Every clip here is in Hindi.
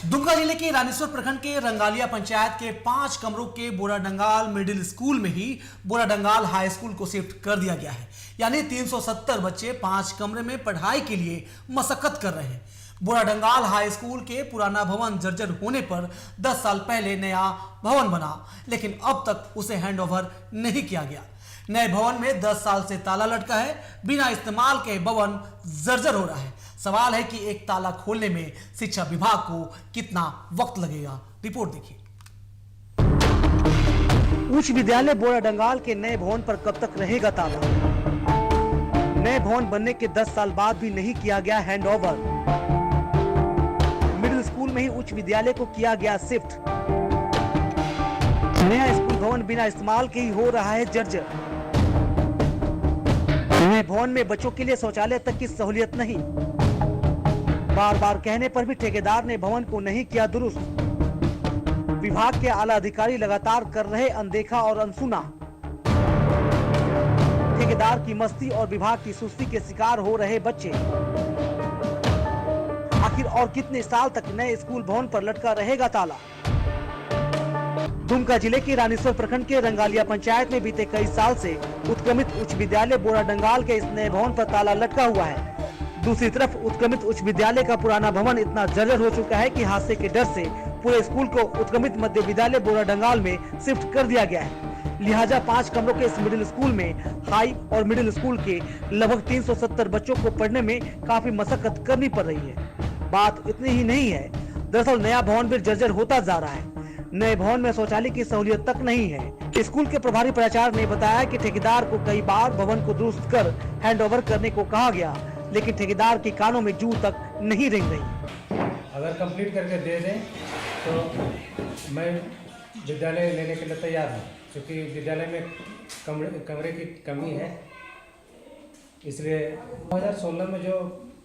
दुमका जिले के रानीसर प्रखंड के रंगालिया पंचायत के 5 कमरों के बोराडंगाल मिडिल स्कूल में ही बोराडंगाल हाई स्कूल को शिफ्ट कर दिया गया है। यानी 370 बच्चे 5 कमरे में पढ़ाई के लिए मशक्कत कर रहे हैं। बोराडंगाल हाई स्कूल के पुराना भवन जर्जर होने पर 10 साल पहले नया भवन बना, लेकिन अब तक उसे हैंडओवर नहीं किया गया। नए भवन में 10 साल से ताला लटका है। बिना इस्तेमाल के भवन जर्जर हो रहा है। सवाल है कि एक ताला खोलने में शिक्षा विभाग को कितना वक्त लगेगा। रिपोर्ट देखिए। उच्च विद्यालय बोराडंगाल के नए भवन पर कब तक रहेगा ताला? नए भवन बनने के 10 साल बाद भी नहीं किया गया हैंडओवर। मिडिल स्कूल में ही उच्च विद्यालय को किया गया शिफ्ट। नया स्कूल भवन बिना इस्तेमाल के ही हो रहा है जर्जर। नए भवन में बच्चों के लिए शौचालय तक की सहूलियत नहीं। बार बार कहने पर भी ठेकेदार ने भवन को नहीं किया दुरुस्त। विभाग के आला अधिकारी लगातार कर रहे अनदेखा और अनसुना। ठेकेदार की मस्ती और विभाग की सुस्ती के शिकार हो रहे बच्चे। आखिर और कितने साल तक नए स्कूल भवन पर लटका रहेगा ताला? दुमका जिले के रानीसर प्रखंड के रंगालिया पंचायत में बीते कई साल से उत्क्रमित उच्च विद्यालय बोराडंगाल के इस नए भवन पर ताला लटका हुआ है। दूसरी तरफ उत्क्रमित उच्च विद्यालय का पुराना भवन इतना जर्जर हो चुका है कि हादसे के डर से पूरे स्कूल को उत्क्रमित मध्य विद्यालय बोराडंगाल में शिफ्ट कर दिया गया है। लिहाजा 5 कमरों के इस मिडिल स्कूल में हाई और मिडिल स्कूल के लगभग 370 बच्चों को पढ़ने में काफी मशक्कत करनी पड़ रही है। बात इतनी ही नहीं है, दरअसल नया भवन भी जर्जर होता जा रहा है। नए भवन में शौचालय की सहूलियत तक नहीं है। स्कूल के प्रभारी प्राचार्य ने बताया कि ठेकेदार को कई बार भवन को दुरुस्त कर हैंडओवर करने को कहा गया, लेकिन ठेकेदार के कानों में जू तक नहीं रेंग रही। अगर कंप्लीट करके दे दें तो मैं विद्यालय लेने के लिए तैयार हूँ, क्योंकि विद्यालय में कमरे की कमी है। इसलिए 2016 में जो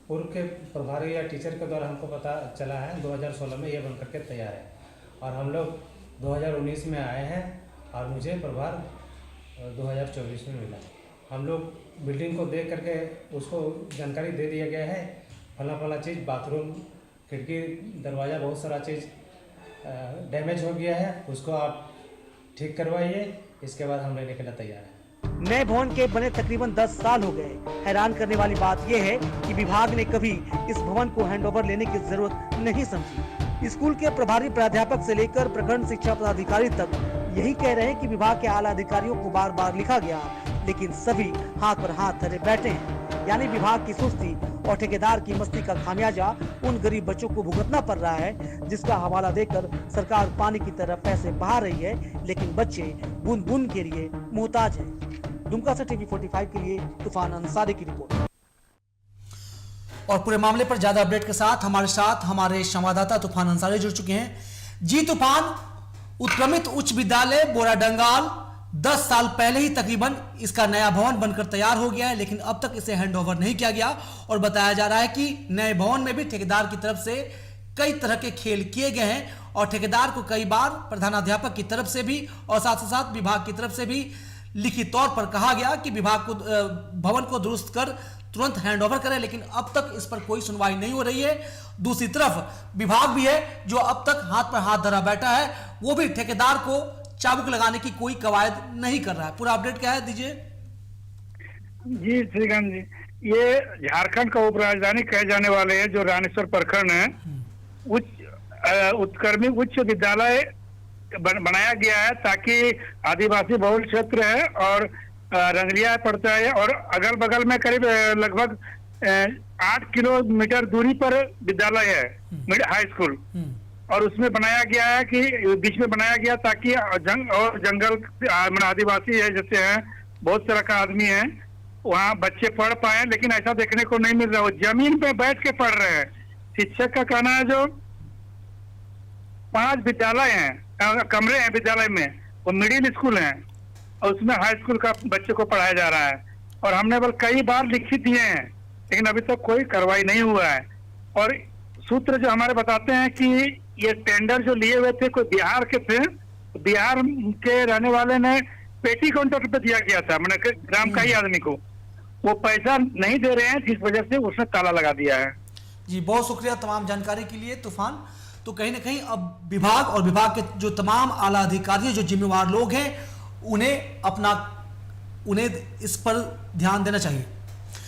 पूर्व के प्रभारी या टीचर के द्वारा हमको पता चला है, 2016 में ये बन करके तैयार है और हम लोग 2019 में आए हैं और मुझे प्रभार 2024 में मिला। हम लोग बिल्डिंग को देख करके उसको जानकारी दे दिया गया है, फला चीज़, बाथरूम, खिड़की, दरवाज़ा, बहुत सारा चीज़ डैमेज हो गया है, उसको आप ठीक करवाइए, इसके बाद हम लेने के लिए तैयार हैं। नए भवन के बने तकरीबन 10 साल हो गए। हैरान करने वाली बात यह है कि विभाग ने कभी इस भवन को हैंडओवर लेने की जरूरत नहीं समझी। स्कूल के प्रभारी प्राध्यापक से लेकर प्रखंड शिक्षा पदाधिकारी तक यही कह रहे हैं कि विभाग के आला अधिकारियों को बार बार लिखा गया, लेकिन सभी हाथ पर हाथ धरे बैठे हैं। यानी विभाग की सुस्ती और ठेकेदार की मस्ती का खामियाजा उन गरीब बच्चों को भुगतना पड़ रहा है, जिसका हवाला देकर सरकार पानी की तरह पैसे बहा रही है, लेकिन बच्चे बूंद बूंद के लिए मोहताज हैं। दुमका से टीवी 45 के लिए तूफान अंसारी की रिपोर्ट। और पूरे मामले पर ज्यादा अपडेट के साथ हमारे संवाददाता तूफान अंसारी जुड़ चुके हैं। जी तूफान, उत्क्रमित उच्च विद्यालय बोराडंगाल 10 साल पहले ही तकरीबन इसका नया भवन बनकर तैयार हो गया है, लेकिन अब तक इसे हैंडओवर नहीं किया गया और बताया जा रहा है कि नए भवन में भी ठेकेदार की तरफ से कई तरह के खेल किए गए हैं और ठेकेदार को कई बार प्रधानाध्यापक की तरफ से भी और साथ साथ विभाग की तरफ से भी लिखित तौर पर कहा गया कि विभाग को भवन को दुरुस्त कर तुरंत हैंडओवर करें, लेकिन अब तक इस पर कोई सुनवाई नहीं हो रही है। दूसरी तरफ विभाग भी है जो अब तक हाथ पर हाथ धरा बैठा है, वो भी ठेकेदार को चाबुक लगाने की कोई कवायद नहीं कर रहा है। पूरा अपडेट क्या है, दीजिए। जी श्रीकांत जी, ये झारखंड का उप राजधानी कहे जाने वाले है जो रानीसर प्रखंड है, उत्क्रमी उच्च विद्यालय बनाया गया है ताकि आदिवासी बहुल क्षेत्र है और रंगलिया पड़ता है और अगल बगल में करीब लगभग 8 किलोमीटर दूरी पर विद्यालय है, हाई स्कूल, और उसमें बनाया गया है कि बीच में बनाया गया ताकि जंगल आदिवासी है जैसे हैं, बहुत तरह का आदमी है, वहाँ बच्चे पढ़ पाए, लेकिन ऐसा देखने को नहीं मिल रहा। वो जमीन पे बैठ के पढ़ रहे हैं। शिक्षक का कहना है जो 5 विद्यालय हैं, कमरे हैं विद्यालय में, वो मिडिल स्कूल हैं और उसमें हाई स्कूल का बच्चे को पढ़ाया जा रहा है। और हमने बल कई बार लिखित दिए हैं, लेकिन अभी तक कोई कार्रवाई नहीं हुआ है। और सूत्र जो हमारे बताते हैं कि ये टेंडर जो लिए हुए थे कोई बिहार के थे, बिहार के रहने वाले ने पेटी काउंटर पे दिया गया था, मैंने ग्राम का ही आदमी को, वो पैसा नहीं दे रहे हैं, जिस वजह से उसने ताला लगा दिया है। जी बहुत शुक्रिया तमाम जानकारी के लिए तूफान। तो कहीं ना कहीं अब विभाग और विभाग के जो तमाम आला अधिकारी जो जिम्मेवार लोग हैं उन्हें इस पर ध्यान देना चाहिए।